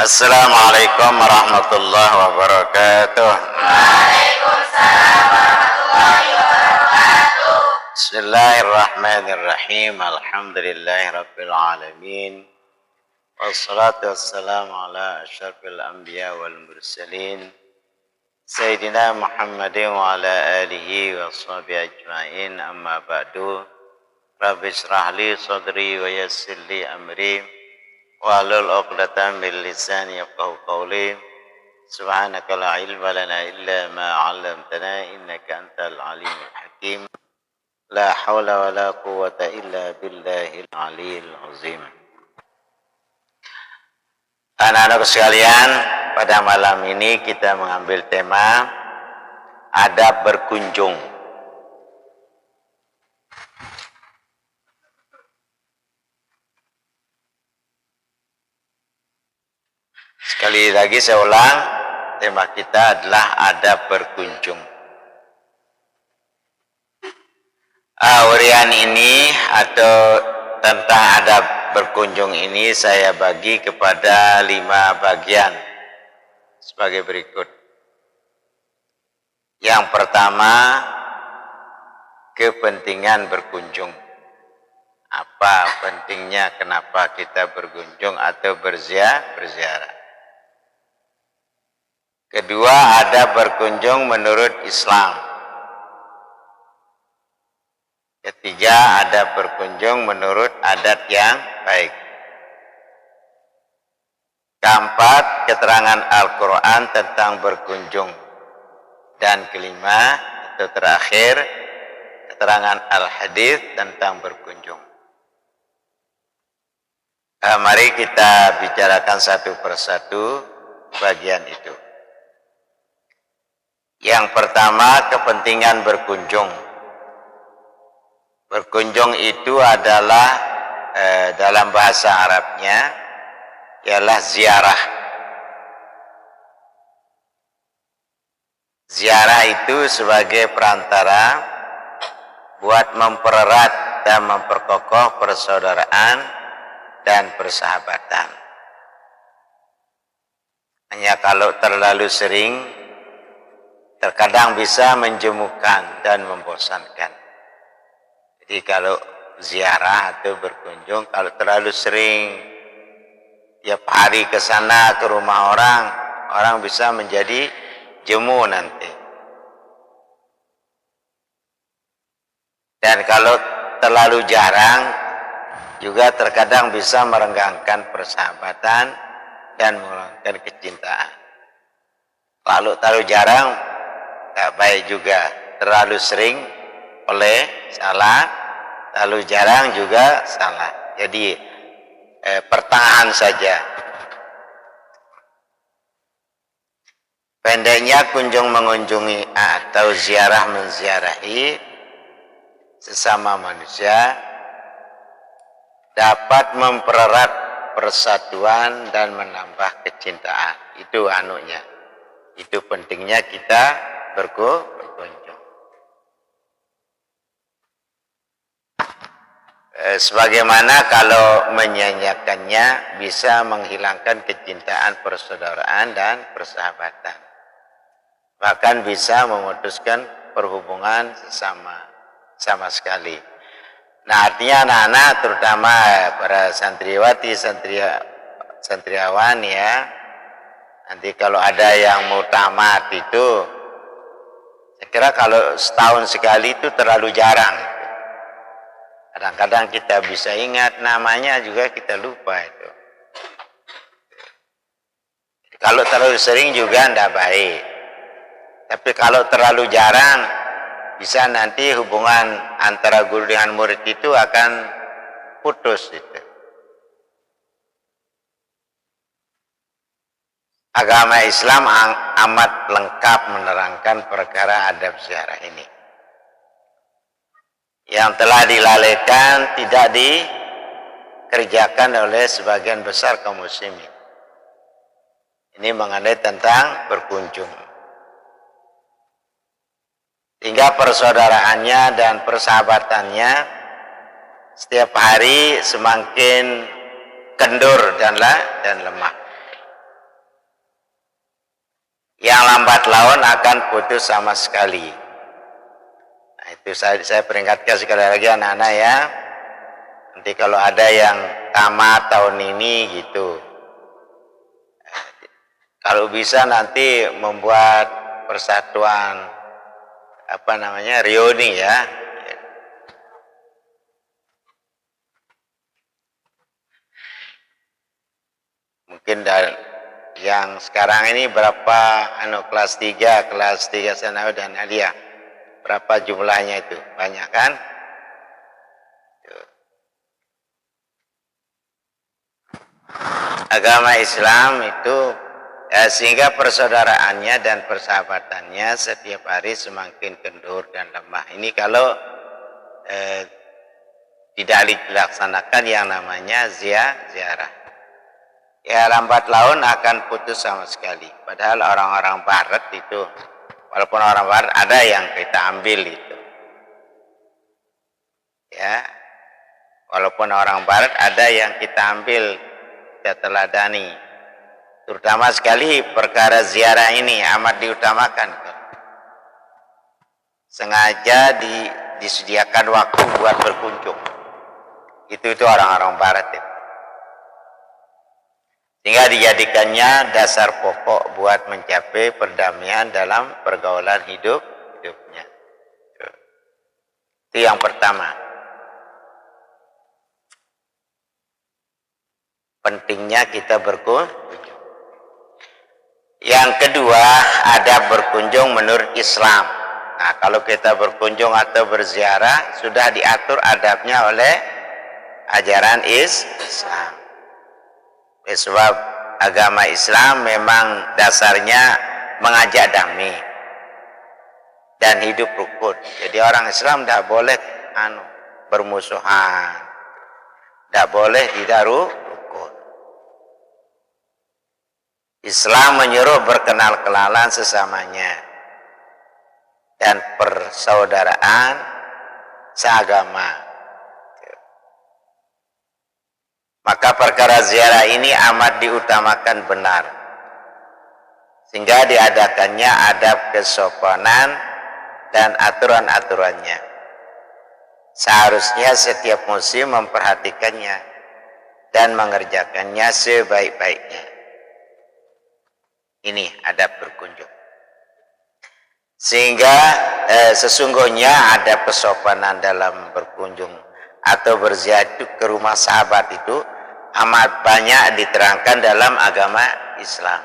Assalamualaikum warahmatullahi wabarakatuh. Waalaikumsalam warahmatullahi wabarakatuh. Bismillahirrahmanirrahim. Alhamdulillahi rabbil alamin. Wassalatu wassalamu ala asyrafil anbiya wal mursalin Sayyidina Muhammadin wa ala alihi wa sahbihi ajma'in. Amma ba'du. Rabbi shrah li sadri wa yassir li amri wahlul 'uqdatam min lisani yafqahu qawli. Subhanaka la ilma lana illa ma 'allamtana innaka antal alimul hakim. La haula wala quwwata illa billahil aliyil azim. Anak-anak sekalian, pada malam ini kita mengambil tema adab berkunjung. Sekali lagi saya ulang, tema kita adalah adab berkunjung. Urian ini atau tentang adab berkunjung ini saya bagi kepada 5 bagian sebagai berikut. Yang pertama, kepentingan berkunjung. Apa pentingnya, kenapa kita berkunjung atau berziarah? Kedua, adab berkunjung menurut Islam. Ketiga, adab berkunjung menurut adat yang baik. Keempat, keterangan Al-Quran tentang berkunjung. Dan kelima, atau terakhir, keterangan Al-Hadis tentang berkunjung. Mari kita bicarakan satu persatu bagian itu. Yang pertama, kepentingan berkunjung. Berkunjung itu adalah dalam bahasa Arabnya ialah ziarah. Ziarah itu sebagai perantara buat mempererat dan memperkokoh persaudaraan dan persahabatan. Hanya kalau terlalu sering, terkadang bisa menjemukan dan membosankan. Jadi kalau ziarah atau berkunjung, kalau terlalu sering, tiap hari ke sana ke rumah orang bisa menjadi jemu nanti. Dan kalau terlalu jarang, juga terkadang bisa merenggangkan persahabatan dan mengurangi kecintaan. Kalau terlalu jarang, tak baik juga. Terlalu sering oleh salah, terlalu jarang juga salah. Jadi pertengahan saja. Pendeknya, kunjung mengunjungi atau ziarah menziarahi sesama manusia dapat mempererat persatuan dan menambah kecintaan. Itu anunya. Itu pentingnya kita berkunjung. Sebagaimana kalau menyanyikannya bisa menghilangkan kecintaan persaudaraan dan persahabatan. Bahkan bisa memutuskan perhubungan sama sekali. Nah, artinya anak-anak, terutama para santriwati, santriawan ya, nanti kalau ada yang mau tamat itu, saya kira kalau setahun sekali itu terlalu jarang. Kadang-kadang kita bisa ingat namanya juga kita lupa itu. Kalau terlalu sering juga tidak baik. Tapi kalau terlalu jarang, bisa nanti hubungan antara guru dengan murid itu akan putus itu. Agama Islam amat lengkap menerangkan perkara adab ziarah ini. Yang telah dilalaikan, tidak dikerjakan oleh sebagian besar kaum muslimin. Ini mengenai tentang berkunjung. Hingga persaudaraannya dan persahabatannya setiap hari semakin kendur dan lemah. Yang lambat laun akan putus sama sekali. Nah, itu saya peringatkan sekali lagi anak-anak ya. Nanti kalau ada yang tamat tahun ini gitu, kalau bisa nanti membuat persatuan reuni ya. Mungkin yang sekarang ini berapa kelas 3 sanawi dan aliyah. Berapa jumlahnya itu? Banyak kan? Agama Islam itu sehingga persaudaraannya dan persahabatannya setiap hari semakin kendur dan lemah. Ini kalau tidak dilaksanakan yang namanya ziarah. Ya lambat laun akan putus sama sekali. Padahal orang-orang barat itu, walaupun orang barat ada yang kita ambil itu. Ya, walaupun orang barat ada yang kita ambil, kita teladani. Terutama sekali perkara ziarah ini amat diutamakan. Sengaja disediakan waktu buat berkunjung. Itu orang-orang barat itu. Sehingga dijadikannya dasar pokok buat mencapai perdamaian dalam pergaulan hidupnya. Itu yang pertama. Pentingnya kita berkunjung. Yang kedua, adab berkunjung menurut Islam. Nah, kalau kita berkunjung atau berziarah, sudah diatur adabnya oleh ajaran Islam. Sebab agama Islam memang dasarnya mengajak damai dan hidup rukun. Jadi orang Islam tidak boleh bermusuhan, tidak boleh tidak rukun. Islam menyuruh berkenal-kenalan sesamanya dan persaudaraan seagama. Maka perkara ziarah ini amat diutamakan benar. Sehingga diadakannya adab kesopanan dan aturan-aturannya. Seharusnya setiap muslim memperhatikannya dan mengerjakannya sebaik-baiknya. Ini adab berkunjung. Sehingga sesungguhnya adab kesopanan dalam berkunjung atau berziarah ke rumah sahabat itu amat banyak diterangkan dalam agama Islam.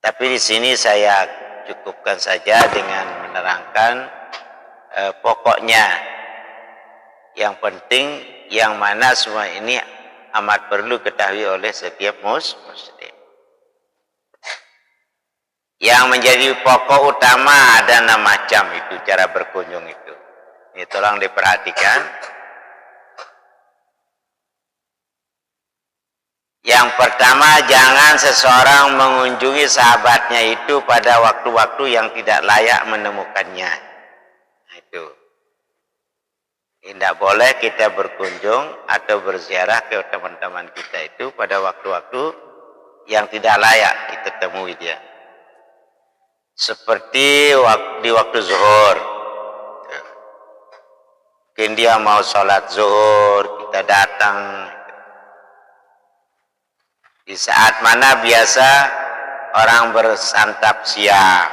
Tapi di sini saya cukupkan saja dengan menerangkan pokoknya. Yang penting yang mana semua ini amat perlu ketahui oleh setiap muslim. Yang menjadi pokok utama ada 6 macam itu cara berkunjung itu. Ini tolong diperhatikan. Yang pertama, jangan seseorang mengunjungi sahabatnya itu pada waktu-waktu yang tidak layak menemukannya. Nah, itu. Tidak boleh kita berkunjung atau berziarah ke teman-teman kita itu pada waktu-waktu yang tidak layak kita temui dia. Seperti di waktu zuhur. Mungkin dia mau sholat zuhur, kita datang. Di saat mana biasa orang bersantap siang.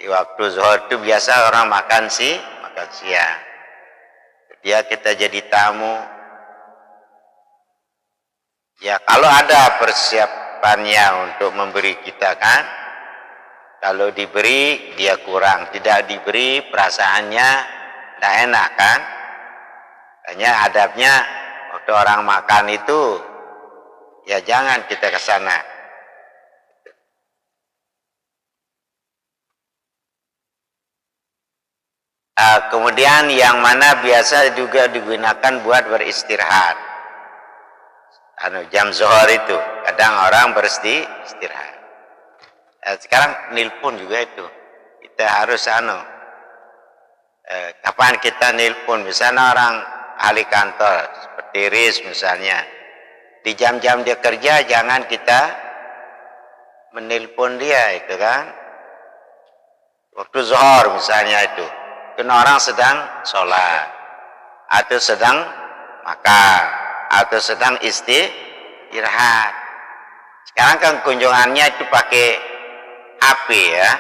Di waktu zuhur itu biasa orang makan siang. Dia kita jadi tamu. Ya kalau ada persiapannya untuk memberi kita kan. Kalau diberi dia kurang. Tidak diberi perasaannya tidak enak kan. Hanya adabnya waktu orang makan itu ya jangan kita ke sana. Kemudian yang mana biasa juga digunakan buat beristirahat. Jam zuhur itu kadang orang beristirahat. Sekarang nelpon juga itu. Kita harus kapan kita nelpon, misalnya orang ahli kantor seperti RIS misalnya. Di jam-jam dia kerja jangan kita menelpon dia itu kan. Waktu zuhur misalnya itu. Kena orang sedang sholat. Atau sedang makan. Atau sedang istirahat. Sekarang kan kunjungannya itu pakai HP ya.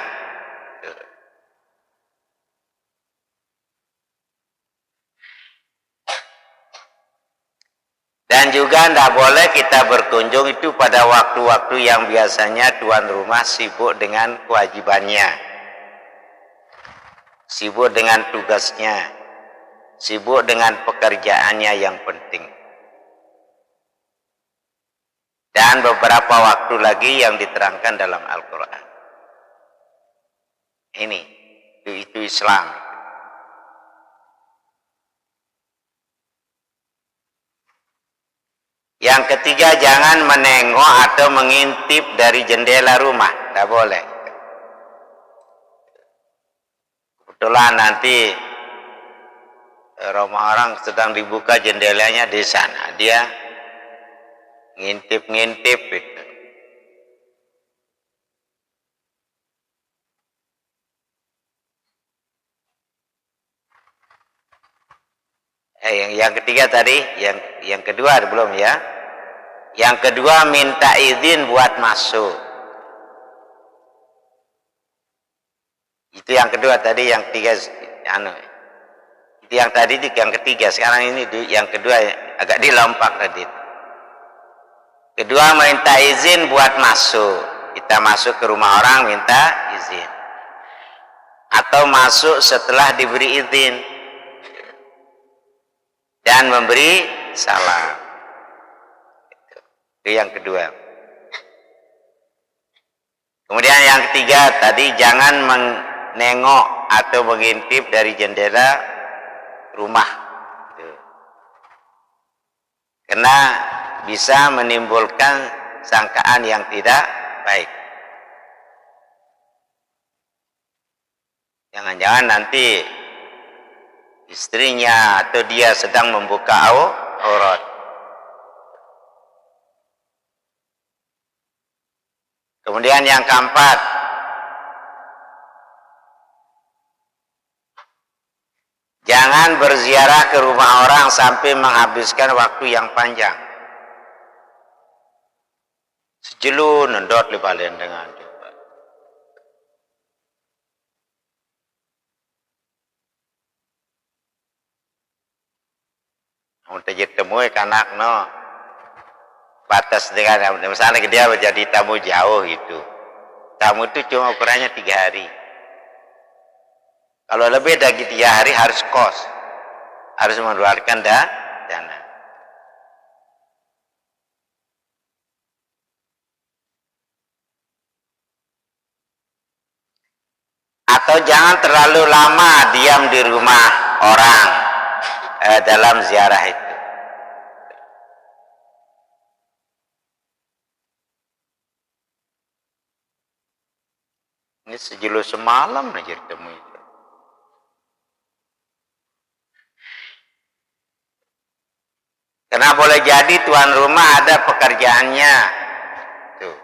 Dan juga tidak boleh kita berkunjung itu pada waktu-waktu yang biasanya tuan rumah sibuk dengan kewajibannya. Sibuk dengan tugasnya. Sibuk dengan pekerjaannya yang penting. Dan beberapa waktu lagi yang diterangkan dalam Al-Quran. Ini, itu Islam. Yang ketiga, jangan menengok atau mengintip dari jendela rumah. Tidak boleh. Kebetulan nanti rumah orang sedang dibuka jendelanya di sana. Dia ngintip-ngintip itu. Yang ketiga tadi, yang kedua belum ya. Yang kedua minta izin buat masuk. Itu yang kedua tadi, yang ketiga itu yang tadi itu yang ketiga. Sekarang ini yang kedua agak dilompak tadi. Kedua minta izin buat masuk. Kita masuk ke rumah orang minta izin. Atau masuk setelah diberi izin. Dan memberi salam. Itu yang kedua. Kemudian yang ketiga tadi, jangan menengok atau mengintip dari jendela rumah. Karena bisa menimbulkan sangkaan yang tidak baik. Jangan-jangan nanti istrinya atau dia sedang membuka aurat. Kemudian yang keempat, jangan berziarah ke rumah orang sampai menghabiskan waktu yang panjang. Sejelu nendot libalen dengan coba. Untuk temui kanak no. Batas dengan misalnya dia menjadi tamu jauh itu. Tamu itu cuma ukurannya 3 hari. Kalau lebih dari 3 hari harus kos. Harus mengeluarkan dana. Atau jangan terlalu lama diam di rumah orang dalam ziarah itu. Ini sejelu semalam aja ditemui. Karena boleh jadi tuan rumah ada pekerjaannya. Tuh.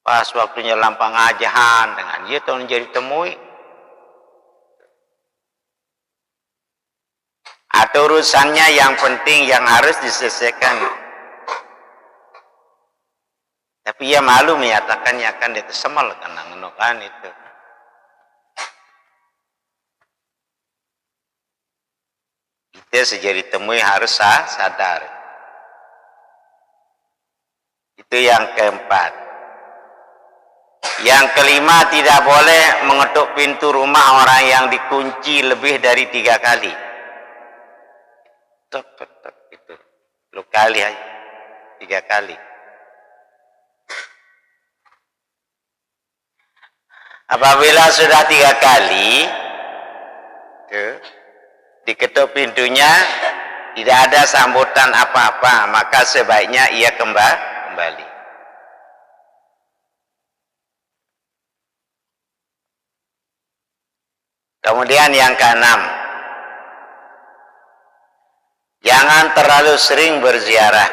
Pas waktunya lampang ajahan dengan dia tahun jadi temui. Atau urusannya yang penting yang harus diselesaikan. Tapi ia malu menyatakannya akan dia tersemal karena ngenokan itu. Kita sejadi temui harus sadar. Itu yang keempat. Yang kelima, tidak boleh mengetuk pintu rumah orang yang dikunci lebih dari 3 kali. Tok, itu. 10 kali aja. 3 kali. Apabila sudah 3 kali diketuk pintunya, tidak ada sambutan apa-apa, maka sebaiknya ia kembali. Kemudian yang keenam, jangan terlalu sering berziarah.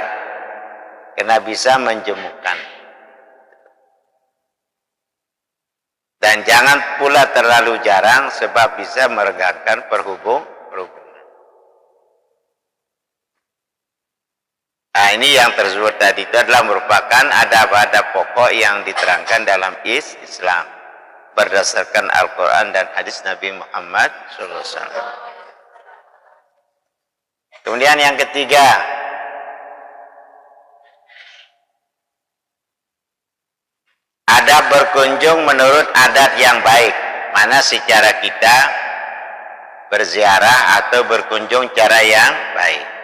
karena bisa menjemukan. Dan jangan pula terlalu jarang sebab bisa meregangkan perhubungan. Nah, ini yang tersebut tadi itu adalah merupakan adab-adab pokok yang diterangkan dalam Islam berdasarkan Al-Quran dan hadis Nabi Muhammad SAW. Kemudian yang ketiga, adab berkunjung menurut adat yang baik. Mana secara kita berziarah atau berkunjung cara yang baik.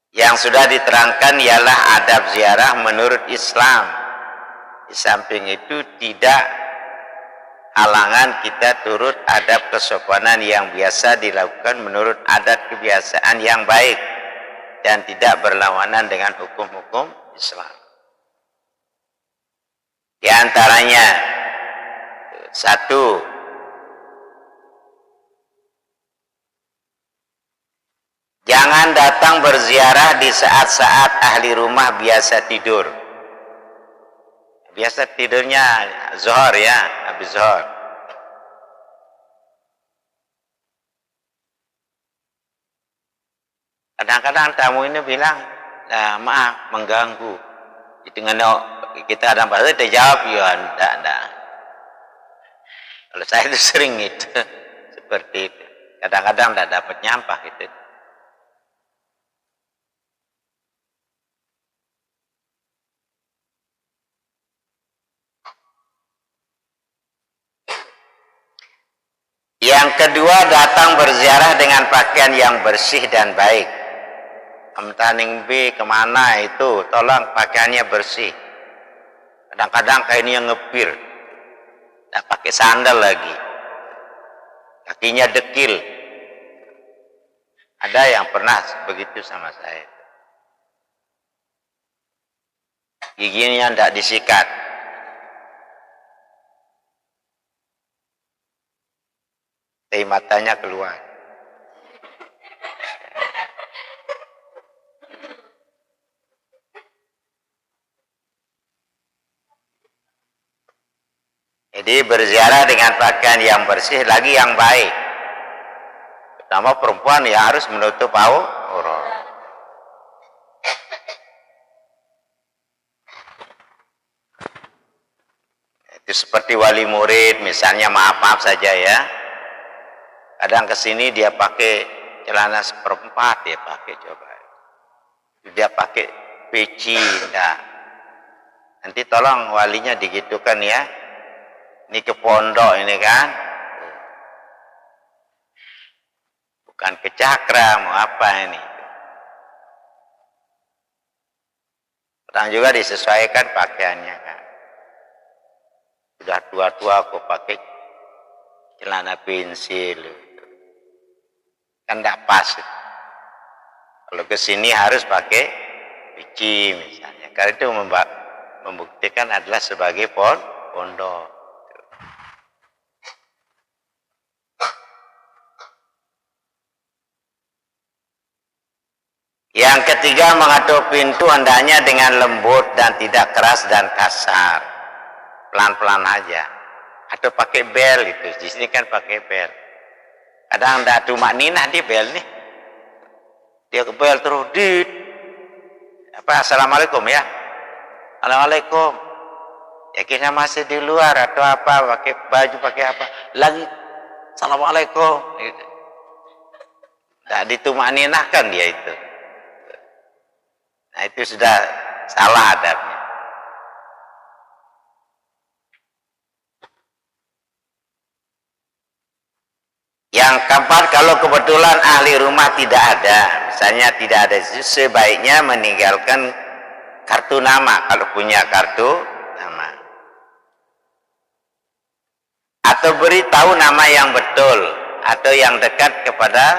Yang sudah diterangkan ialah adab ziarah menurut Islam. Di samping itu tidak halangan kita turut adab kesopanan yang biasa dilakukan menurut adat kebiasaan yang baik dan tidak berlawanan dengan hukum-hukum Islam. Di antaranya, satu, jangan datang berziarah di saat-saat ahli rumah biasa tidur. Biasa tidurnya zuhur ya, habis zuhur. Kadang-kadang tamu ini bilang, maaf mengganggu. Dengan kita ada bahasa kita jawab ya, enggak. Kalau saya itu sering itu seperti itu. Kadang-kadang enggak dapat nyampah gitu. Yang kedua, datang berziarah dengan pakaian yang bersih dan baik. Amtaning B kemana itu, tolong pakaiannya bersih. Kadang-kadang kainnya ngepir, tak pakai sandal lagi, kakinya dekil. Ada yang pernah begitu sama saya. Giginya tidak disikat. Dari matanya keluar. Jadi berziarah dengan pakaian yang bersih lagi yang baik. Pertama perempuan ya harus menutup aurat. Itu seperti wali murid misalnya, maaf saja ya. Kadang kesini dia pakai celana seperempat, dia pakai coba. Dia pakai peci, enggak. Nanti tolong walinya digitukan ya. Ini ke pondok ini kan. Bukan ke cakra, mau apa ini. Kadang juga disesuaikan pakaiannya kan. Sudah tua-tua aku pakai celana pensil. Kan tidak pas. Kalau ke sini harus pakai peci misalnya. Karena itu membuktikan adalah sebagai pondok. Yang ketiga, mengetuk pintu hendaknya dengan lembut dan tidak keras dan kasar. Pelan-pelan aja. Atau pakai bel itu. Di sini kan pakai bel. Kadang tidak cuma ninah di bel nih. Dia ke bel terus dit. Assalamualaikum ya. Assalamualaikum. Ya kita masih di luar atau apa, pakai baju pakai apa. Lagi Assalamualaikum. Tidak ditumak ninahkan dia itu. Nah itu sudah salah adabnya. Yang keempat, kalau kebetulan ahli rumah tidak ada, misalnya tidak ada, sebaiknya meninggalkan kartu nama kalau punya kartu nama. Atau beritahu nama yang betul atau yang dekat kepada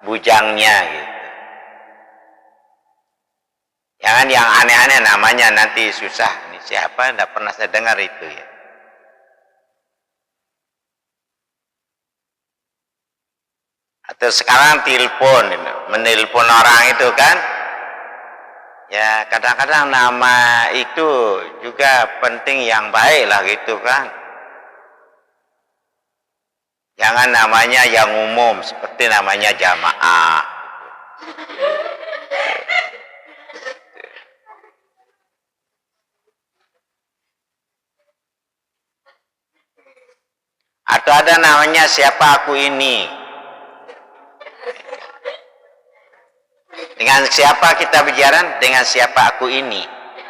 bujangnya gitu. Jangan yang aneh-aneh namanya nanti susah. Ini siapa? Tidak pernah saya dengar itu ya. Atau sekarang telepon, menelpon orang itu kan, Ya kadang-kadang nama itu juga penting yang baik lah gitu kan. Jangan namanya yang umum seperti namanya jamaah. Atau ada namanya siapa aku ini. Dengan siapa kita bicara? Dengan siapa aku ini.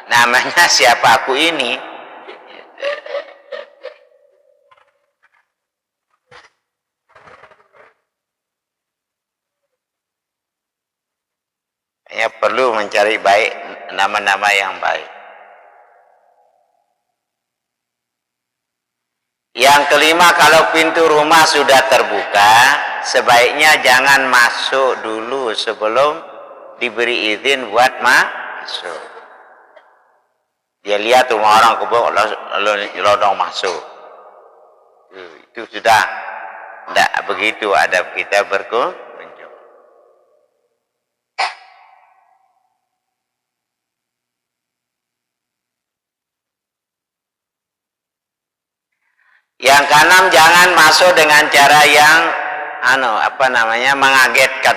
Namanya siapa aku ini. Ya perlu mencari baik nama-nama yang baik. Yang kelima, kalau pintu rumah sudah terbuka, sebaiknya jangan masuk dulu sebelum diberi izin buat masuk. Dia lihat rumah orang kebun lalu nyelodong masuk. Itu sudah tidak begitu adab kita berkunjung. Yang keenam, jangan masuk dengan cara yang mengagetkan.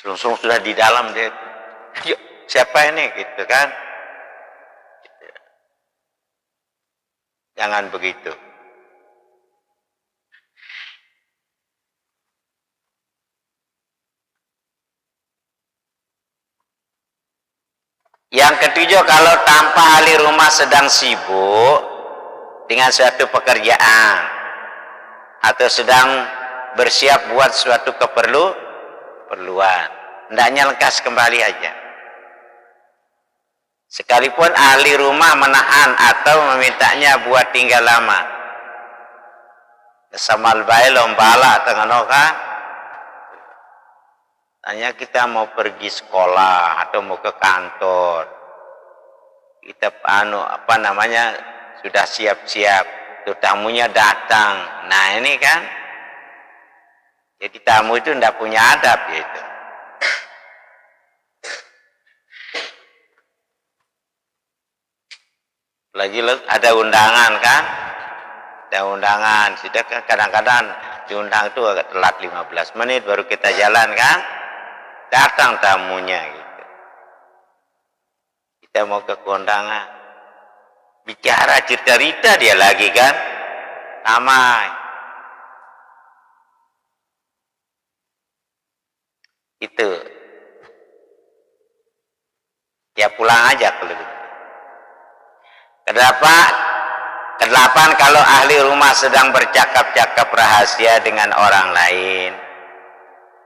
Langsung sudah di dalam dia. Yuk, siapa ini gitu kan? Jangan begitu. Yang ketujuh, kalau tanpa ahli rumah sedang sibuk dengan suatu pekerjaan atau sedang bersiap buat suatu keperluan, hendaknya lekas kembali aja. Sekalipun ahli rumah menahan atau memintanya buat tinggal lama. Samal bae lombala tenganoka. Hanya kita mau pergi sekolah atau mau ke kantor. Kita sudah siap-siap. Tuh tamunya datang. Nah, ini kan. Jadi tamu itu tidak punya adab gitu. Lagi ada undangan kan? Ada undangan. Sudah kadang-kadang diundang itu agak telat 15 menit baru kita jalan kan? Datang tamunya gitu. Kita mau ke kondangan. Bicara cerita dia lagi kan? Ramai. Itu. Ya pulang aja kalau gitu. Kedelapan, kalau ahli rumah sedang bercakap-cakap rahasia dengan orang lain,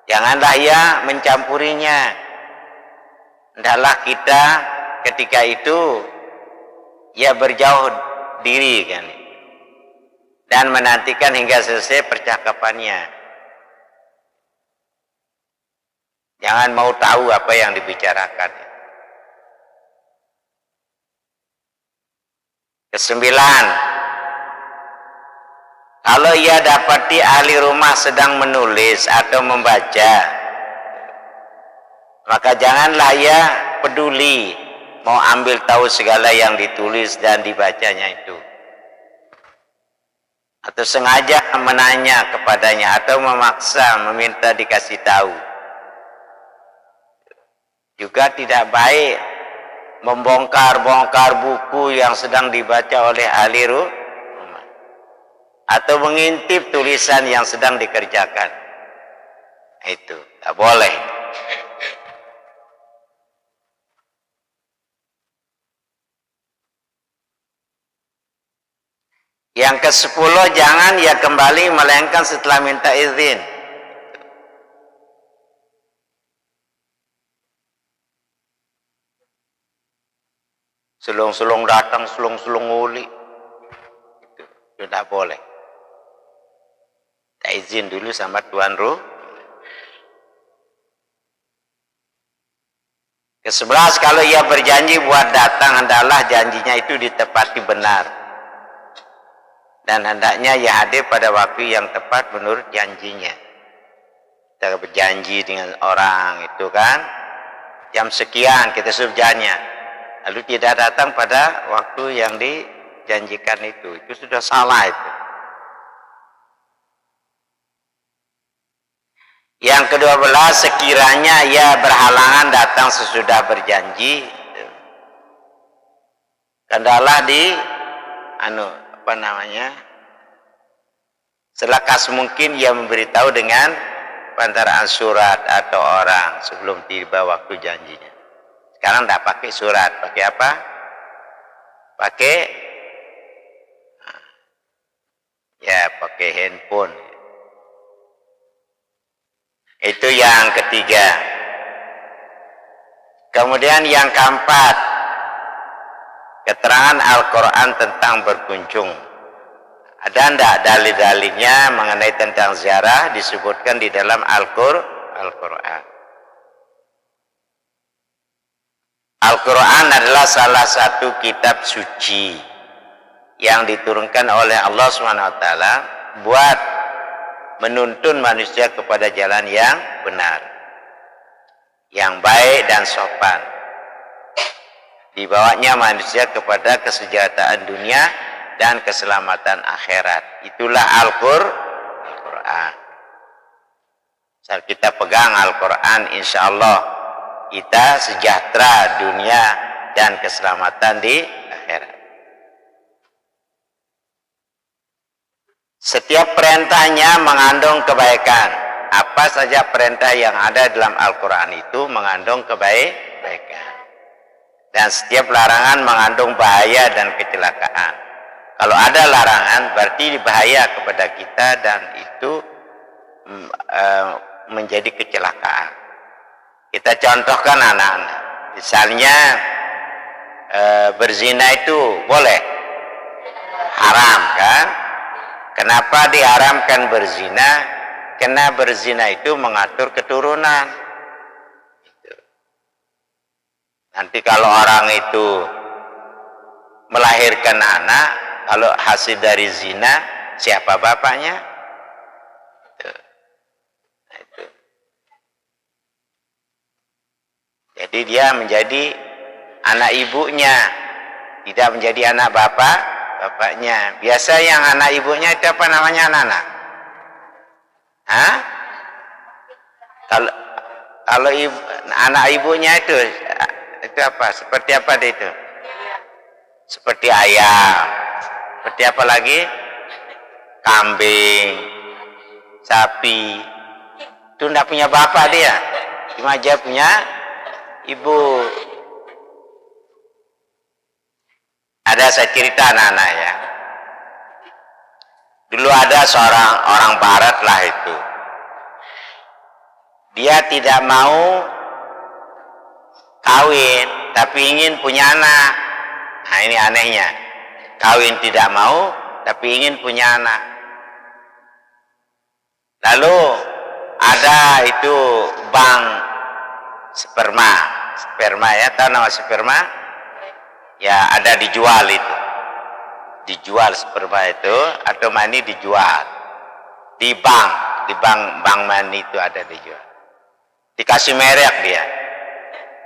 janganlah ia mencampurinya. Hendaklah kita ketika itu ia berjauh diri kan, dan menantikan hingga selesai percakapannya. Jangan mau tahu apa yang dibicarakan. Kesembilan, kalau ia dapati ahli rumah sedang menulis atau membaca, maka janganlah ia peduli mau ambil tahu segala yang ditulis dan dibacanya itu, atau sengaja menanya kepadanya atau memaksa meminta dikasih tahu. Juga tidak baik membongkar-bongkar buku yang sedang dibaca oleh ahli rumah atau mengintip tulisan yang sedang dikerjakan. Itu tidak boleh. Yang ke-10, jangan ia kembali melainkan setelah minta izin. Sulung-sulung datang, sulung-sulung uli. Itu tidak boleh. Kita izin dulu sama tuan rumah. Ke-11, kalau ia berjanji buat datang, hendaklah janjinya itu ditepati benar. Dan hendaknya ia hadir pada waktu yang tepat menurut janjinya. Kita berjanji dengan orang itu kan, jam sekian kita suruh jalannya, lalu tidak datang pada waktu yang dijanjikan itu sudah salah itu. Yang ke-12, sekiranya ia berhalangan datang sesudah berjanji, hendaklah selekas mungkin ia memberitahu dengan pantaraan surat atau orang sebelum tiba waktu janjinya. Sekarang tidak pakai surat, pakai apa? Pakai handphone. Itu yang ketiga. Kemudian yang keempat, keterangan Al-Quran tentang berkunjung. Ada enggak dalil-dalilnya mengenai tentang ziarah disebutkan di dalam Al-Quran. Al-Quran adalah salah satu kitab suci yang diturunkan oleh Allah SWT buat menuntun manusia kepada jalan yang benar, yang baik dan sopan. Dibawanya manusia kepada kesejahteraan dunia dan keselamatan akhirat. Itulah Al-Quran. Saat kita pegang Al-Quran, insya Allah kita sejahtera dunia dan keselamatan di akhirat. Setiap perintahnya mengandung kebaikan. Apa saja perintah yang ada dalam Al-Quran itu mengandung kebaikan. Dan setiap larangan mengandung bahaya dan kecelakaan. Kalau ada larangan berarti bahaya kepada kita dan itu menjadi kecelakaan. Kita contohkan anak-anak. Misalnya berzina itu boleh? Haram kan? Kenapa diharamkan berzina? Karena berzina itu mengatur keturunan. Nanti kalau orang itu melahirkan anak, kalau hasil dari zina, siapa bapaknya? Itu. Jadi dia menjadi anak ibunya, tidak menjadi anak bapaknya. Biasa yang anak ibunya itu apa namanya anak-anak? Hah? Kalau anak ibunya itu apa? Seperti apa dia itu? Seperti ayam. Seperti apa lagi? Kambing, sapi. Itu tidak punya bapak dia. Cuma dia punya ibu. Ada saya cerita anak-anak ya. Dulu ada seorang orang barat lah itu. Dia tidak mau kawin, tapi ingin punya anak. Nah ini anehnya. Kawin tidak mau, tapi ingin punya anak. Lalu ada itu bank sperma. Sperma ya, tahu nama sperma? Ya ada dijual itu. Dijual sperma itu atau mani dijual. Di bank mani itu ada dijual. Dikasih merek dia.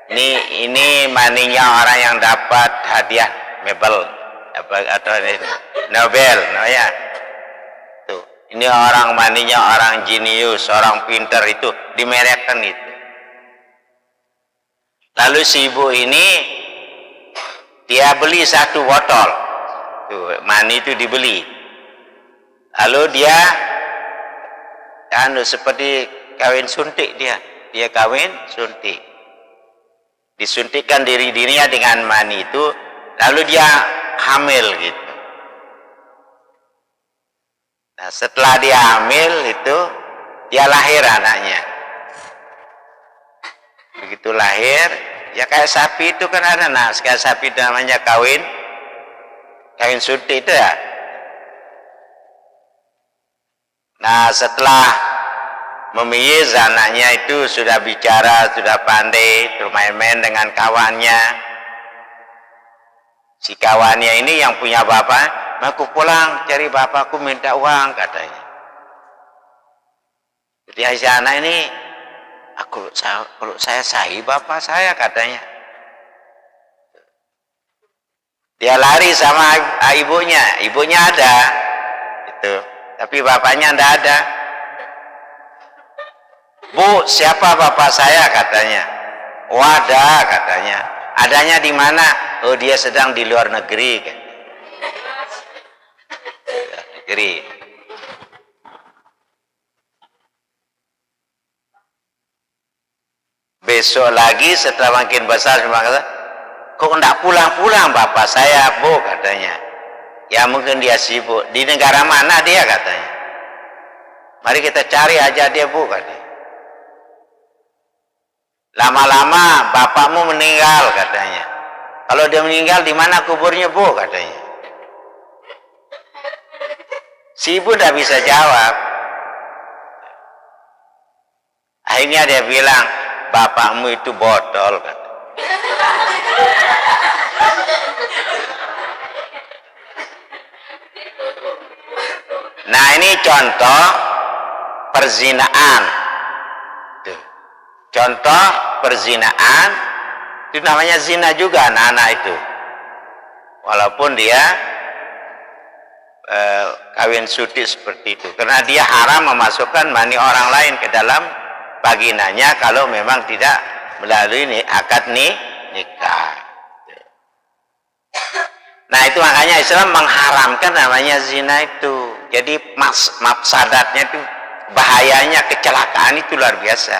Ini maninya orang yang dapat hadiah Nobel, ya. Tuh, ini orang maninya orang jenius, orang pintar itu dimerekkan itu. Lalu si ibu ini dia beli satu botol, tuh mani itu dibeli. Lalu dia seperti kawin suntik dia kawin suntik. Disuntikkan dirinya dengan mani itu, lalu dia hamil gitu. Nah setelah dia hamil itu, dia lahir anaknya. Begitu lahir, ya kayak sapi itu kan ada, nah kayak sapi itu namanya kawin suntik itu ya. Nah setelah memilih anaknya itu sudah bicara, sudah pandai, bermain-main dengan kawannya. Si kawannya ini yang punya bapak, aku pulang cari bapakku minta uang katanya. Jadi si anak ini, Kalau saya sahih bapak saya katanya. Dia lari sama ibunya ada, itu, tapi bapaknya ndak ada. Bu, siapa bapak saya katanya? Oh ada katanya. Adanya di mana? Oh dia sedang di luar negeri. Luar negeri. Besok lagi setelah makin besar cuma kata, kok enggak pulang-pulang bapak saya bu katanya. Ya mungkin dia sibuk. Di negara mana dia katanya? Mari kita cari aja dia bu katanya. Lama-lama bapakmu meninggal katanya. Kalau dia meninggal di mana kuburnya bu katanya. Si ibu tidak bisa jawab. Akhirnya dia bilang, bapakmu itu botol katanya. Nah ini contoh perzinaan. Tuh. Contoh perzinaan itu namanya zina juga anak-anak itu. Walaupun dia kawin sudi seperti itu. Karena dia haram memasukkan mani orang lain ke dalam vaginanya kalau memang tidak melalui akad nikah. Nah itu makanya Islam mengharamkan namanya zina itu. Jadi mafsadatnya itu, bahayanya, kecelakaan itu luar biasa.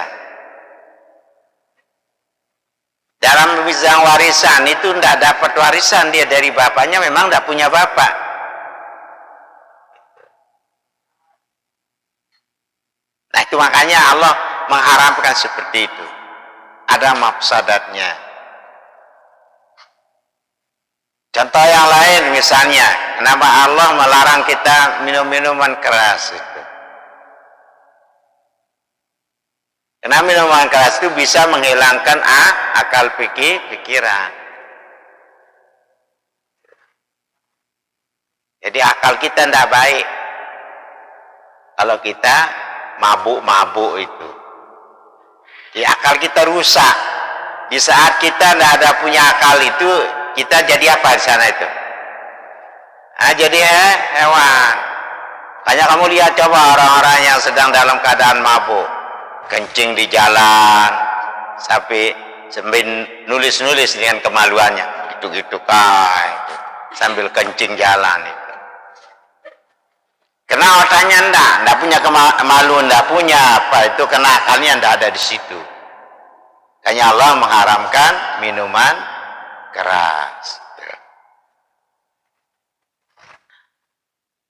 Dalam bidang warisan itu tidak dapat warisan dia dari bapaknya, memang tidak punya bapak. Nah itu makanya Allah mengharamkan seperti itu. Ada mafsadatnya. Contoh yang lain misalnya, kenapa Allah melarang kita minum minuman keras itu? Karena minuman keras itu bisa menghilangkan akal pikiran. Jadi akal kita tidak baik kalau kita mabuk itu. Jadi akal kita rusak. Di saat kita tidak ada punya akal itu, kita jadi apa di sana itu? Jadi hewan. Banyak kamu lihat coba orang-orang yang sedang dalam keadaan mabuk, kencing di jalan, sampai nulis-nulis dengan kemaluannya, gitu-gitu sambil kencing jalan itu. Karena otaknya enggak punya kemaluan, enggak punya apa itu, karena akalnya enggak ada di situ. Makanya Allah mengharamkan minuman keras.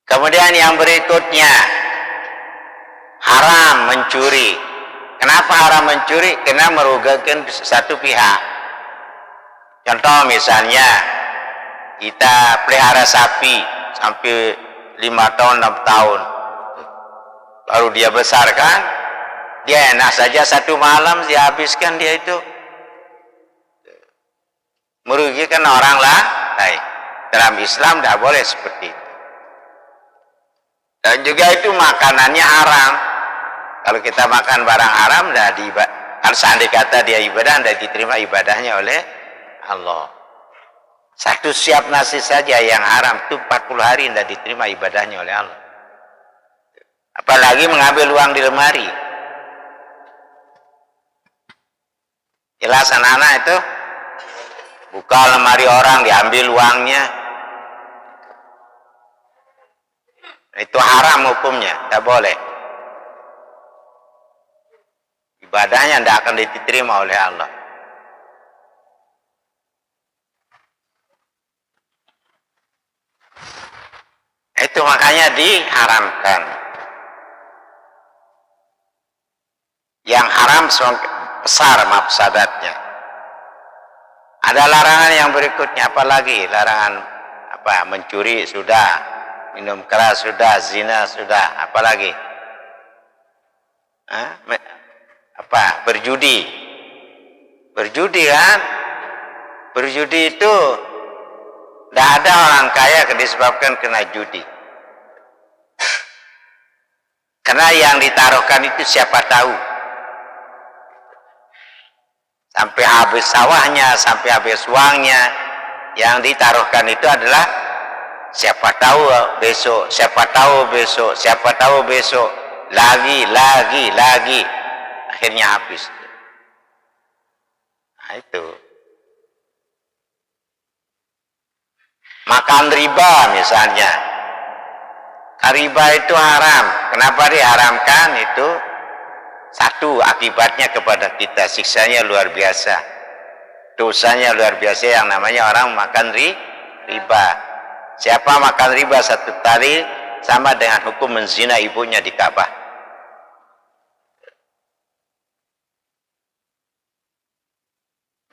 Kemudian yang berikutnya, haram mencuri. Kenapa haram mencuri? Karena merugikan satu pihak. Contoh misalnya, kita pelihara sapi sampai 5 tahun, 6 tahun. Baru dia besarkan, dia enak saja satu malam dia habiskan dia itu. Merugikan orang lain. Dalam Islam tidak boleh seperti itu. Dan juga itu makanannya haram. Kalau kita makan barang haram, kalau seandainya kata dia ibadah, tidak diterima ibadahnya oleh Allah. Satu siap nasi saja yang haram itu 40 hari tidak diterima ibadahnya oleh Allah. Apalagi mengambil uang di lemari. Jelas anak-anak itu buka lemari orang, diambil uangnya. Itu haram hukumnya, tidak boleh. Ibadahnya tidak akan diterima oleh Allah. Itu makanya diharamkan. Yang haram besar mafsadatnya. Ada larangan yang berikutnya, apalagi larangan apa? Mencuri sudah, minum keras sudah, zina sudah, apalagi? Apa? Berjudi. Berjudi kan? Berjudi itu tidak ada orang kaya disebabkan kena judi. Karena yang ditaruhkan itu siapa tahu. sampai habis sawahnya, sampai habis uangnya. Yang ditaruhkan itu adalah siapa tahu besok, siapa tahu besok, siapa tahu besok, lagi, akhirnya habis. Nah, itu. Makan riba misalnya. Riba itu haram. Kenapa diharamkan? Itu satu, akibatnya kepada kita siksanya luar biasa. Dosanya luar biasa yang namanya orang makan riba. Siapa makan riba satu kali sama dengan hukum menzina ibunya di Ka'bah.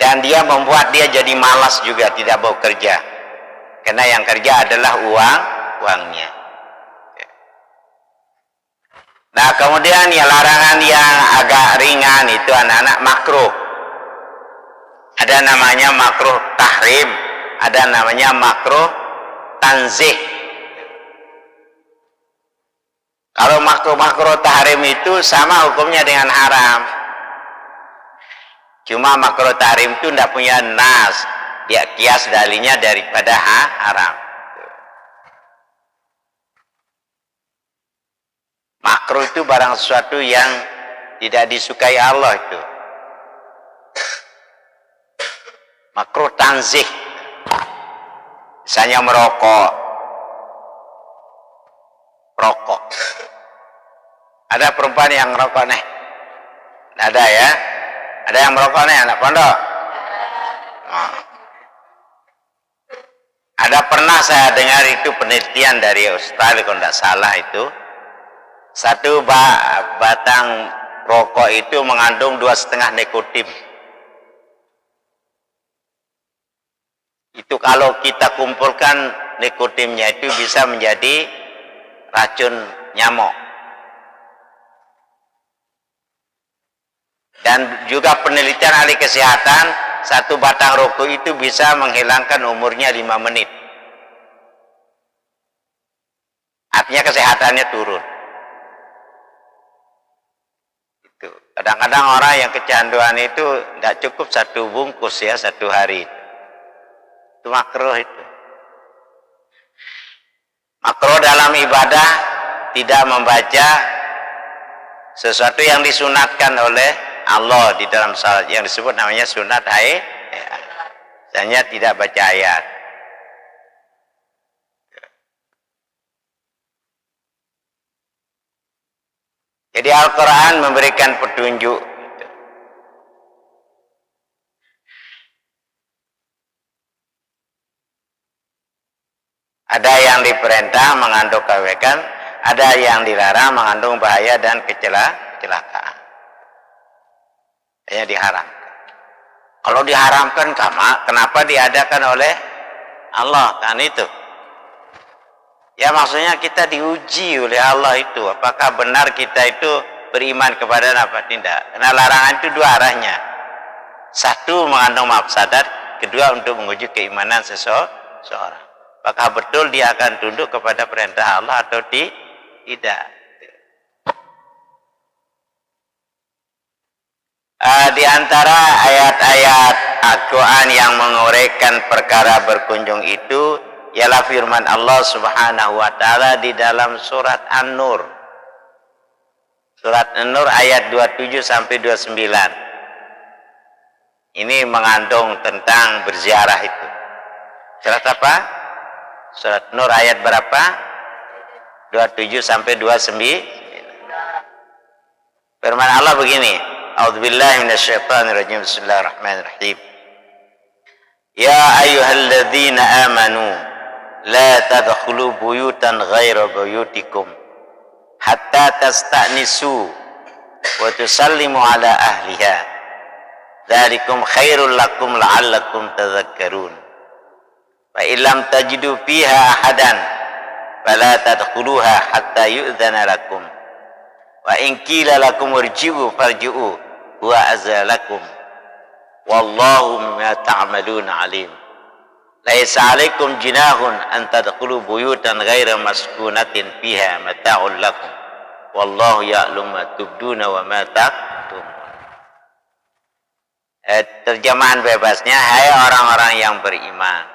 Dan dia membuat dia jadi malas juga, tidak mau kerja. Karena yang kerja adalah uangnya. Nah, kemudian ya larangan yang agak ringan itu anak-anak makruh. Ada namanya makruh tahrim, ada namanya makruh tanzih. Kalau makruh tahrim itu sama hukumnya dengan haram. Cuma makruh tahrim itu tidak punya nas, dia kias dalilnya daripada haram. Makruh itu barang sesuatu yang tidak disukai Allah itu. Makruh tanzih. Misalnya merokok. Rokok. Ada perempuan yang merokok nih? Ada ya? Ada yang merokok nih anak pondok? Oh. Ada pernah saya dengar itu penelitian dari Australia kalau tidak salah itu. Satu batang rokok itu mengandung 2,5 nikotin. Itu kalau kita kumpulkan nikotinnya itu bisa menjadi racun nyamuk. Dan juga penelitian ahli kesehatan, satu batang rokok itu bisa menghilangkan umurnya 5 menit. Artinya kesehatannya turun. Kadang-kadang orang yang kecanduan itu tidak cukup 1 bungkus ya 1 hari. Itu makruh itu. Makruh dalam ibadah tidak membaca sesuatu yang disunatkan oleh Allah di dalam salat yang disebut namanya sunat ayat. Misalnya tidak baca ayat. Jadi Al-Quran memberikan petunjuk. Ada yang diperintah mengandung kebaikan, ada yang dilarang mengandung bahaya dan kecelakaan. Yang diharamkan. Kalau diharamkan, kenapa diadakan oleh Allah? Kan itu. Ya maksudnya kita diuji oleh Allah itu. Apakah benar kita itu beriman kepada apa tidak? Karena larangan itu 2 arahnya. Satu mengandung mafsadat, kedua untuk menguji keimanan seseorang. Apakah betul dia akan tunduk kepada perintah Allah atau tidak? Di antara ayat-ayat Al-Quran yang menguraikan perkara berkunjung itu ialah firman Allah Subhanahu wa taala di dalam surat An-Nur. Surat An-Nur ayat 27 sampai 29. Ini mengandung tentang berziarah itu. Surat apa? Surat Nur ayat berapa? 27 sampai 29. Firman Allah begini. A'udzubillahi minasyaitonirrajim. Bismillahirrahmanirrahim. Ya ayyuhalladzina amanu la tadkhulu buyutan ghaira buyutikum hatta tasta'nisu wa tusallimu ala ahliha. Dzalikum khairul lakum la'allakum tadhakkarun. Fa illam tajidu fiha ahadan fala tadkhuluha hatta yu'dzana lakum. Wa in qila lakum irji'u farji'u wa azalakum. Wallahu bima ta'maluna alim. Laisa 'alaikum jinahun an tadkhulu buyutan ghaira maskunatin fiha mata'ul lakum. Wallahu ya'lamu ma tubduna wa ma taktumun. Terjemahan bebasnya, hai orang-orang yang beriman,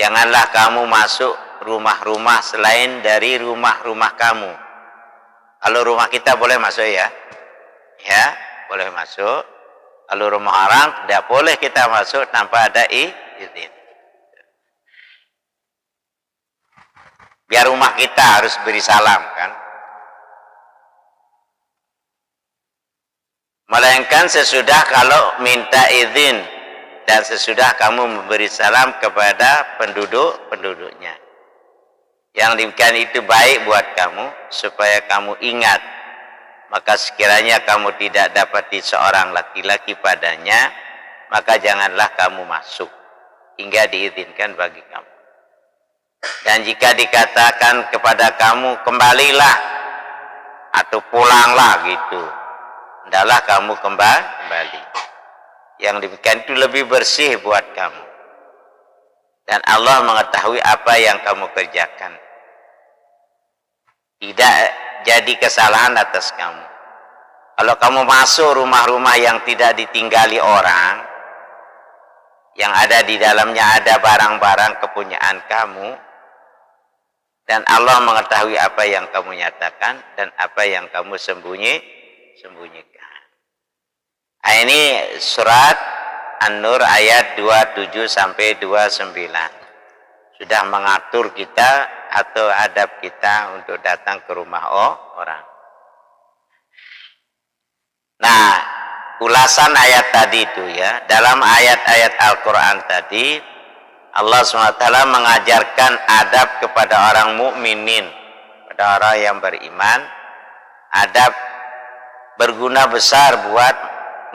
janganlah kamu masuk rumah-rumah selain dari rumah-rumah kamu. Kalau rumah kita boleh masuk ya, boleh masuk. Kalau rumah orang tidak boleh kita masuk tanpa ada izin. Biar rumah kita harus beri salam kan. Melainkan sesudah kalau minta izin dan sesudah kamu memberi salam kepada penduduknya. Yang demikian itu baik buat kamu supaya kamu ingat. Maka sekiranya kamu tidak dapati seorang laki-laki padanya, maka janganlah kamu masuk hingga diizinkan bagi kamu. Dan jika dikatakan kepada kamu kembalilah atau pulanglah gitu, hendaklah kamu kembali. Yang demikian itu lebih bersih buat kamu. Dan Allah mengetahui apa yang kamu kerjakan. Tidak jadi kesalahan atas kamu. Kalau kamu masuk rumah-rumah yang tidak ditinggali orang, yang ada di dalamnya ada barang-barang kepunyaan kamu, dan Allah mengetahui apa yang kamu nyatakan dan apa yang kamu sembunyikan. Nah, ini surat An-Nur ayat 27 sampai 29. Sudah mengatur kita atau adab kita untuk datang ke rumah orang. Nah, ulasan ayat tadi itu ya, dalam ayat-ayat Al-Quran tadi, Allah SWT mengajarkan adab kepada orang mukminin, pada orang yang beriman. Adab berguna besar buat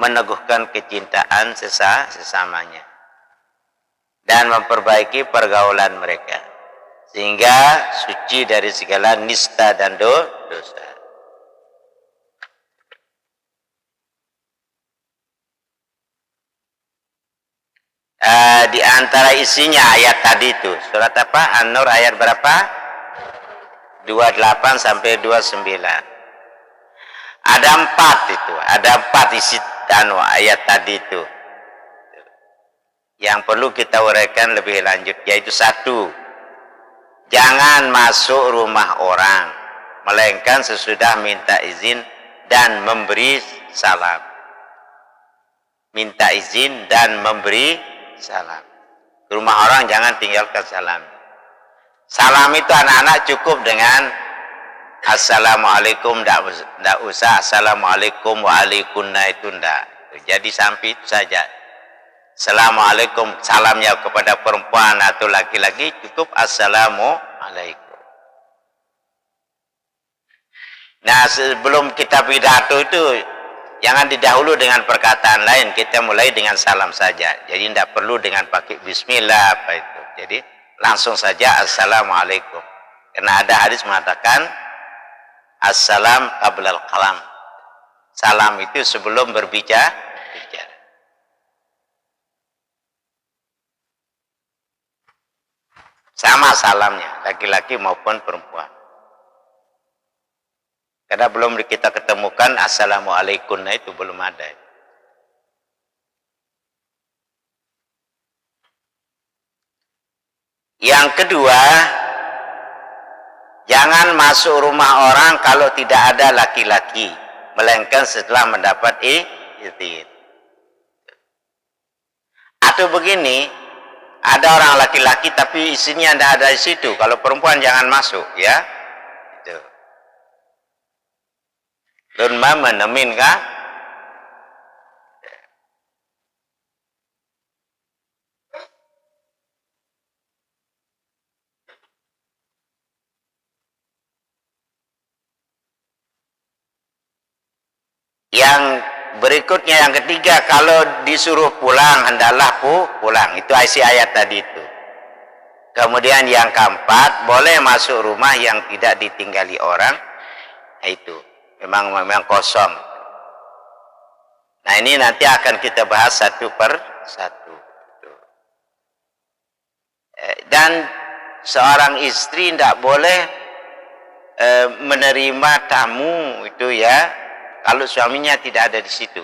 meneguhkan kecintaan sesamanya dan memperbaiki pergaulan mereka sehingga suci dari segala nista dan dosa. Di antara isinya ayat tadi itu surat apa? An-Nur ayat berapa? 28 sampai 29. Ada 4 itu, ada 4 isi ayat tadi itu yang perlu kita uraikan lebih lanjut, yaitu 1, jangan masuk rumah orang melainkan sesudah minta izin dan memberi salam. Minta izin dan memberi salam. Ke rumah orang jangan tinggalkan salam. Salam itu anak-anak cukup dengan Assalamualaikum, tidak usah Assalamualaikum waalaikumsalam itu tidak. Jadi sampai itu saja. Assalamualaikum, salamnya kepada perempuan atau laki-laki cukup Assalamualaikum. Nah, sebelum kita pidato itu jangan didahulu dengan perkataan lain, kita mulai dengan salam saja. Jadi tidak perlu dengan pakai bismillah apa itu. Jadi langsung saja Assalamualaikum. Karena ada hadis mengatakan Assalam qablal kalam. Salam itu sebelum berbicara. Sama salamnya, laki-laki maupun perempuan. Karena belum kita ketemukan Assalamualaikum, nah itu belum ada. Yang kedua, jangan masuk rumah orang kalau tidak ada laki-laki, melainkan setelah mendapat izin. Atau begini, ada orang laki-laki tapi isinya tidak ada di situ. Kalau perempuan jangan masuk, ya. Itu. Lunma menemin kah? Yang berikutnya, yang ketiga, kalau disuruh pulang, hendaklah pulang. Itu isi ayat tadi itu. Kemudian yang keempat, boleh masuk rumah yang tidak ditinggali orang. Nah, itu memang kosong. Nah, ini nanti akan kita bahas satu per satu. Dan seorang istri tidak boleh menerima tamu itu ya, kalau suaminya tidak ada di situ.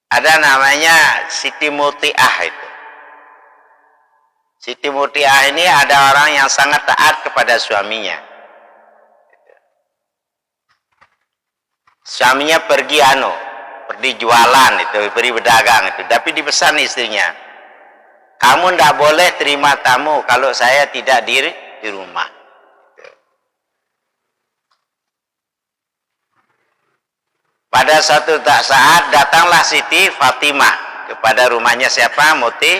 Ada namanya Siti Mutiah itu. Siti Mutiah ini ada orang yang sangat taat kepada suaminya. Suaminya pergi pergi jualan itu, pergi berdagang itu, tapi dipesan istrinya, kamu ndak boleh terima tamu kalau saya tidak di rumah. Pada suatu saat datanglah Siti Fatimah kepada rumahnya siapa? Muti.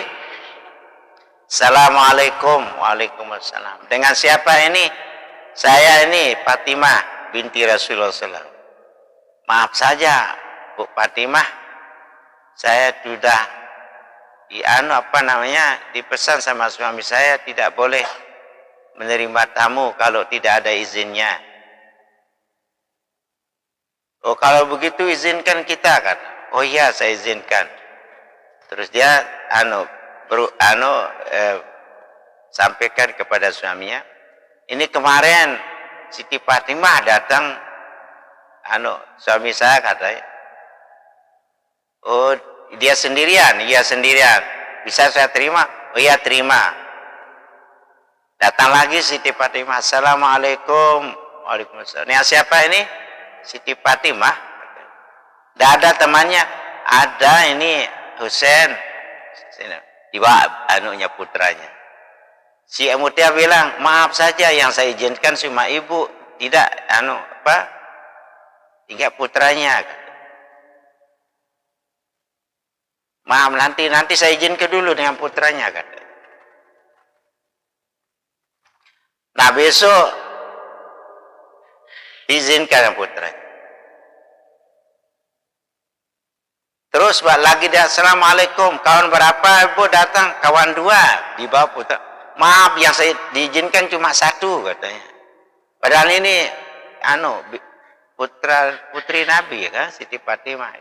Assalamualaikum. Waalaikumsalam. Dengan siapa ini? Saya ini Fatimah binti Rasulullah SAW. Maaf saja Bu Fatimah, saya sudah dipesan sama suami saya tidak boleh menerima tamu kalau tidak ada izinnya. Oh, kalau begitu izinkan kita, kan? Oh iya, saya izinkan. Terus dia sampaikan kepada suaminya, ini kemarin Siti Fatimah datang, suami saya katanya, oh dia sendirian, iya sendirian, bisa saya terima? Oh iya terima. Datang lagi Siti Fatimah, Assalamualaikum. Waalaikumsalam. Ini siapa ini? Siti Fatimah. Tidak ada temannya, ada ini Husain, dibawa putranya. Si Mutia bilang, maaf saja yang saya izinkan cuma ibu, tidak hingga putranya. Maaf, nanti saya izinkan dulu dengan putranya, kata. Nah besok izinkan putranya. Terus lagi dia, Assalamualaikum, kawan berapa ibu datang? Kawan 2, dibawa putra. Maaf, yang saya diizinkan cuma 1, katanya. Padahal ini putri Nabi, kan, Siti Fatimah.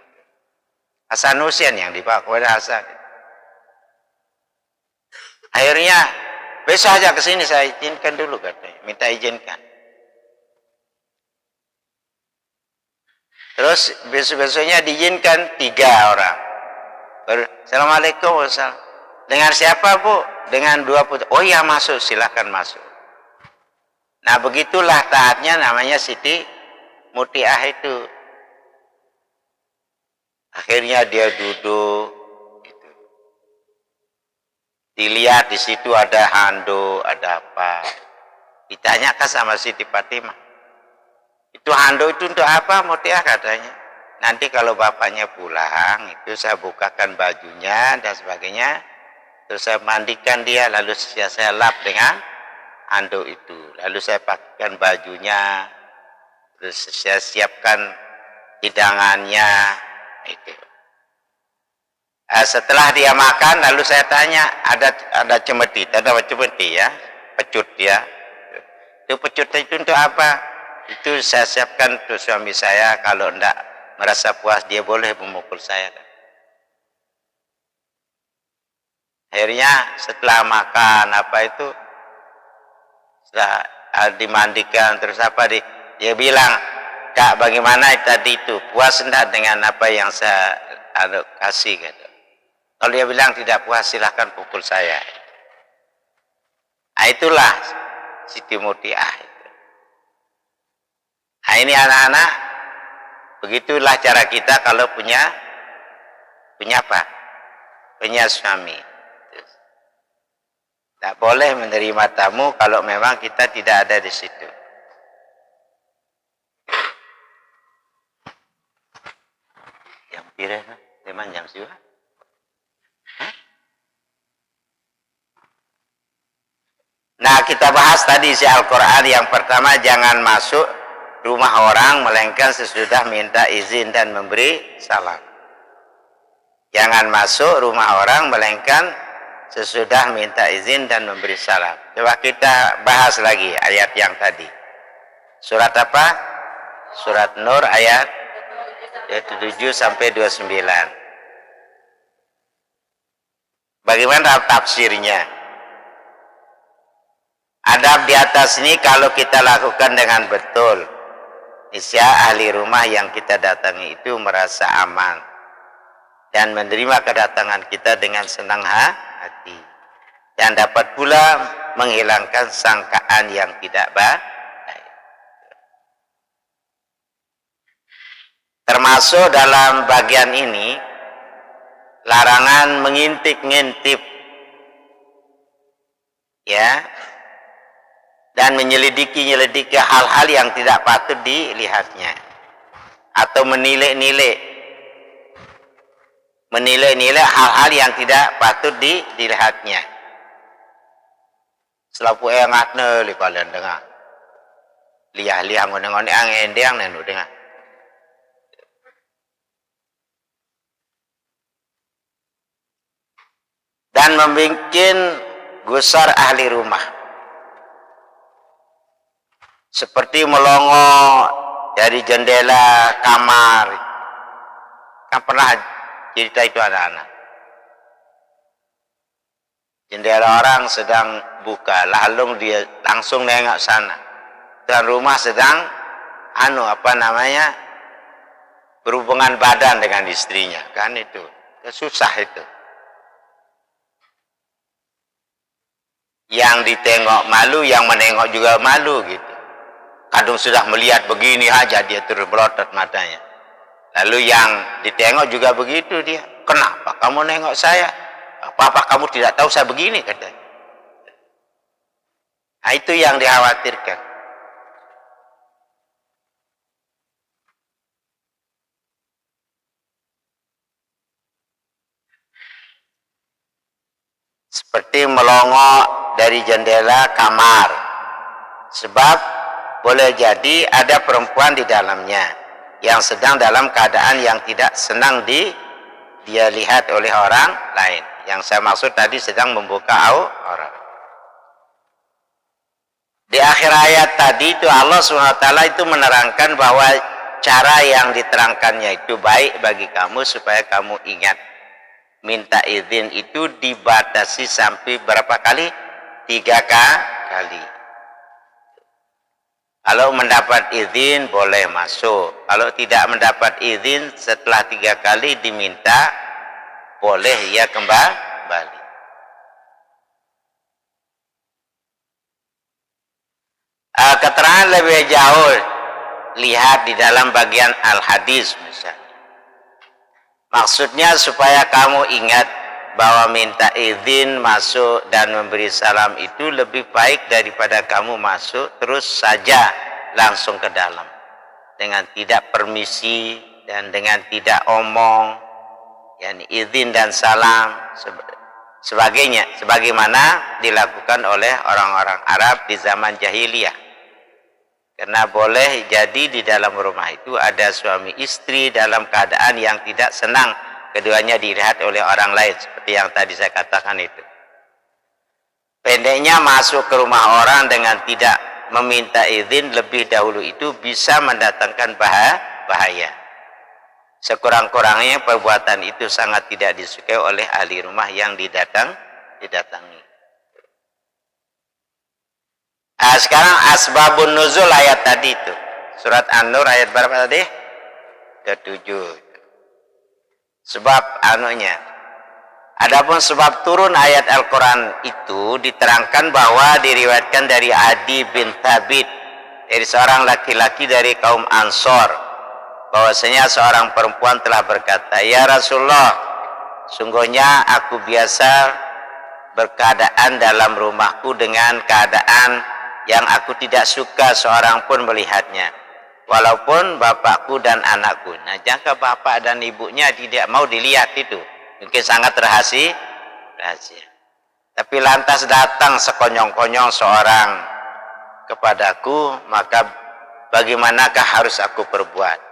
Hasan Husain yang dibawa kepada Hasan. Akhirnya besok aja ke sini saya izinkan dulu, katanya. Minta izinkan. Terus besok-besoknya diizinkan 3 orang. Assalamualaikum. Dengan siapa Bu? Dengan 2 putra. Oh iya masuk, silakan masuk. Nah begitulah taatnya namanya Siti Mutiah itu. Akhirnya dia duduk. Gitu. Dilihat di situ ada handuk, ada apa. Ditanyakan sama Siti Fatimah. Itu handuk itu untuk apa Mutiah, katanya. Nanti kalau bapaknya pulang, itu saya bukakan bajunya dan sebagainya. Terus saya mandikan dia, lalu saya lap dengan handuk itu. Lalu saya pakaikan bajunya, terus saya siapkan hidangannya. Itu. Setelah dia makan, lalu saya tanya, ada cemeti, ya, pecut ya. Itu pecut itu untuk apa? Itu saya siapkan untuk suami saya, kalau tidak merasa puas dia boleh memukul saya. Akhirnya setelah makan setelah dimandikan terus dia bilang, Kak, bagaimana tadi itu, puas enggak dengan apa yang saya kasih, gitu. Kalau dia bilang tidak puas, silahkan pukul saya. Nah, itulah Siti Mutiah. Nah, ini anak-anak, begitulah cara kita kalau punya apa? Punya suami. Tak boleh menerima tamu kalau memang kita tidak ada di situ. Yang pireh, teman jam siwa. Nah, kita bahas tadi si Al-Quran yang pertama, jangan masuk rumah orang melainkan sesudah minta izin dan memberi salam. Jangan masuk rumah orang melainkan sesudah minta izin dan memberi salam. Coba kita bahas lagi ayat yang tadi. Surat apa? Surat Nur ayat 7 sampai 29. Bagaimana tafsirnya? Adab di atas ini kalau kita lakukan dengan betul, niscaya ahli rumah yang kita datangi itu merasa aman dan menerima kedatangan kita dengan senang hati, dan dapat pula menghilangkan sangkaan yang tidak baik. Termasuk dalam bagian ini larangan mengintip-ngintip, ya, dan menyelidiki hal-hal yang tidak patut dilihatnya, atau menilai-nilai hal-hal yang tidak patut dilihatnya. Selapu engatne li kalian dengar, liah-liah ngon-ngon ang endang nenu dengar. Dan membikin gusar ahli rumah, seperti melongo dari jendela kamar. Kan pernah cerita itu anak-anak, jendela orang sedang buka, lalu dia langsung nengok sana, dan rumah sedang berhubungan badan dengan istrinya, kan itu susah itu. Yang ditengok malu, yang menengok juga malu gitu. Kadang sudah melihat begini aja dia terus melotot matanya. Lalu yang ditengok juga begitu dia. Kenapa kamu nengok saya? Apa kamu tidak tahu saya begini, katanya. Nah, itu yang dikhawatirkan. Seperti melongo dari jendela kamar, sebab boleh jadi ada perempuan di dalamnya yang sedang dalam keadaan yang tidak senang dia lihat oleh orang lain. Yang saya maksud tadi sedang membuka aurat. Di akhir ayat tadi itu Allah SWT itu menerangkan bahwa cara yang diterangkannya itu baik bagi kamu supaya kamu ingat. Minta izin itu dibatasi sampai berapa kali? 3 kali. Kalau mendapat izin boleh masuk. Kalau tidak mendapat izin setelah 3 kali diminta, boleh ia kembali. Keterangan lebih jauh lihat di dalam bagian al-hadis misalnya. Maksudnya supaya kamu ingat bahwa minta izin masuk dan memberi salam itu lebih baik daripada kamu masuk terus saja langsung ke dalam dengan tidak permisi dan dengan tidak omong, yakni izin dan salam sebagaimana dilakukan oleh orang-orang Arab di zaman jahiliyah. Karena boleh jadi di dalam rumah itu ada suami istri dalam keadaan yang tidak senang keduanya dilihat oleh orang lain, seperti yang tadi saya katakan itu. Pendeknya, masuk ke rumah orang dengan tidak meminta izin lebih dahulu itu bisa mendatangkan bahaya. Sekurang-kurangnya perbuatan itu sangat tidak disukai oleh ahli rumah yang didatangi. Sekarang asbabun nuzul ayat tadi itu. Surat An-Nur ayat berapa tadi? Ke-7. Sebab adapun sebab turun ayat Al-Quran itu diterangkan bahwa diriwayatkan dari Adi bin Thabit, dari seorang laki-laki dari kaum Ansor, bahwasanya seorang perempuan telah berkata, "Ya Rasulullah, sungguhnya aku biasa berkeadaan dalam rumahku dengan keadaan yang aku tidak suka seorang pun melihatnya, walaupun bapakku dan anakku." Nah, jangka bapak dan ibunya tidak mau dilihat itu, mungkin sangat rahasia. Tapi lantas datang sekonyong-konyong seorang kepadaku, maka bagaimanakah harus aku perbuat?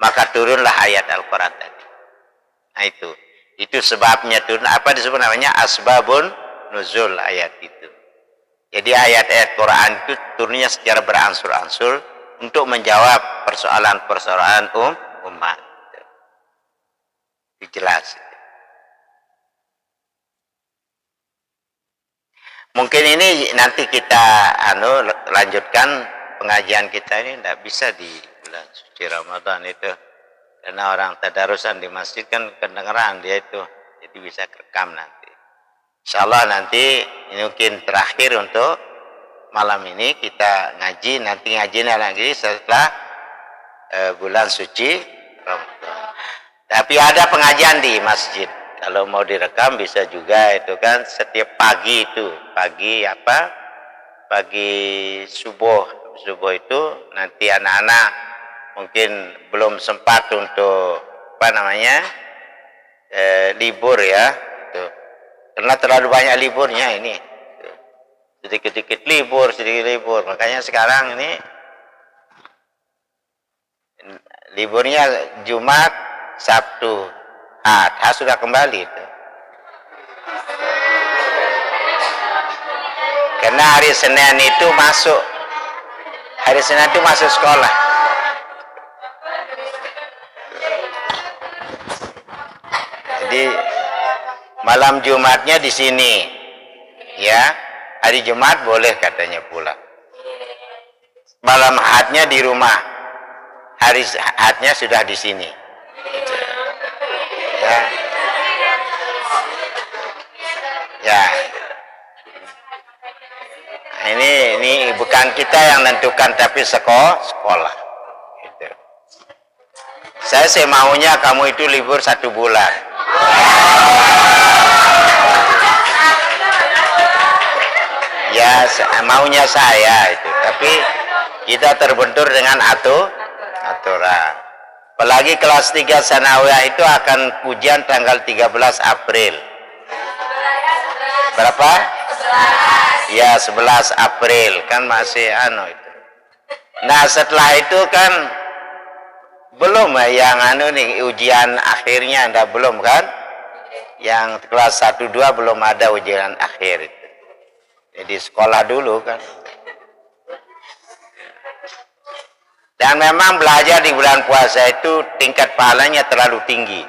Maka turunlah ayat Al-Quran tadi. Nah, itu sebabnya turun. Apa disebut namanya? Asbabun nuzul ayat itu. Jadi ayat-ayat Quran itu turunnya secara beransur-ansur untuk menjawab persoalan-persoalan umat. Itu jelas. Mungkin ini nanti kita lanjutkan pengajian kita ini, tidak bisa di bulan suci Ramadan itu, Karena orang tadarusan di masjid kan kedengeran dia itu. Jadi bisa kerekam nanti. Insyaallah nanti ini mungkin terakhir untuk malam ini kita ngaji. Nanti ngajinya lagi setelah bulan suci Ramadan. Tapi ada pengajian di masjid. Kalau mau direkam bisa juga itu kan setiap pagi itu. Pagi subuh itu nanti anak-anak mungkin belum sempat untuk libur ya itu. Karena terlalu banyak liburnya ini sedikit libur makanya sekarang ini liburnya Jumat, Sabtu, Ahad sudah kembali itu. Karena hari Senin itu masuk sekolah. Jadi malam Jumatnya di sini, ya. Hari Jumat boleh katanya pulang. Malam Ahadnya di rumah. Hari Ahadnya sudah di sini. Ya. Ya. Ini bukan kita yang menentukan tapi sekolah. Gitu. Saya maunya kamu itu libur 1 bulan. Ya maunya saya itu, tapi kita terbentur dengan aturan. Apalagi kelas 3 sanawiyah itu akan ujian tanggal 13 April. Berapa? 11. Ya 11 April kan masih itu. Nah setelah itu kan belum yang ujian akhirnya belum kan? Yang kelas 1, 2 belum ada ujian akhir itu. Jadi sekolah dulu kan. Dan memang belajar di bulan puasa itu tingkat pahalanya terlalu tinggi.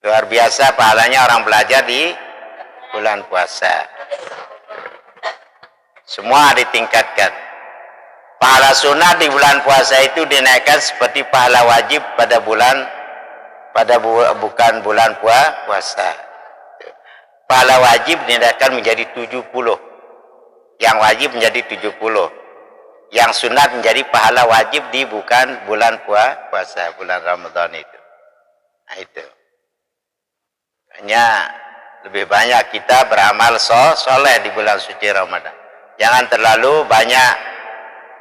Luar biasa pahalanya orang belajar di bulan puasa. Semua ditingkatkan. Pahala sunat di bulan puasa itu dinaikkan seperti pahala wajib bukan bulan puasa. Pahala wajib dinaikkan menjadi 70. Yang wajib menjadi 70. Yang sunat menjadi pahala wajib di bukan bulan puasa, bulan Ramadan itu. Nah itu. Hanya lebih banyak kita beramal soleh di bulan suci Ramadan. Jangan terlalu banyak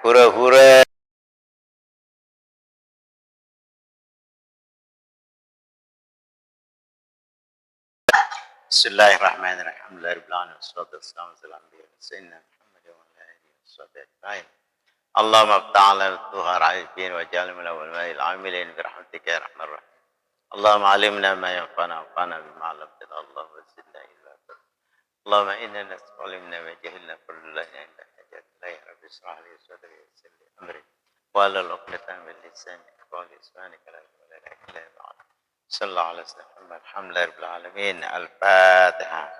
hura-hura. Bismillahirrahmanirrahim. Wassalatu wassalamu ala sayyidina Muhammad wa ala alihi washabbihi ajma'in. Allahumma fta'ala al-tuhar al-fin wa ja'alna min al-ulama'i al-amilin bi rahmatika ya arhamar rahim. Allahumma alimna ma yanfa'una wa anfa'na bima 'allamtana. Allahumma zidna ilma. Allahumma inna nas'aluka ma jahilna kullana inda hajat la ya rabbi israh li sadri wa yassir li amri wa la 'uqdatan min lisani qawli subhanaka la ilaha illa anta. صلى الله عليه وسلم. الحمد لله رب العالمين. الفاتحة.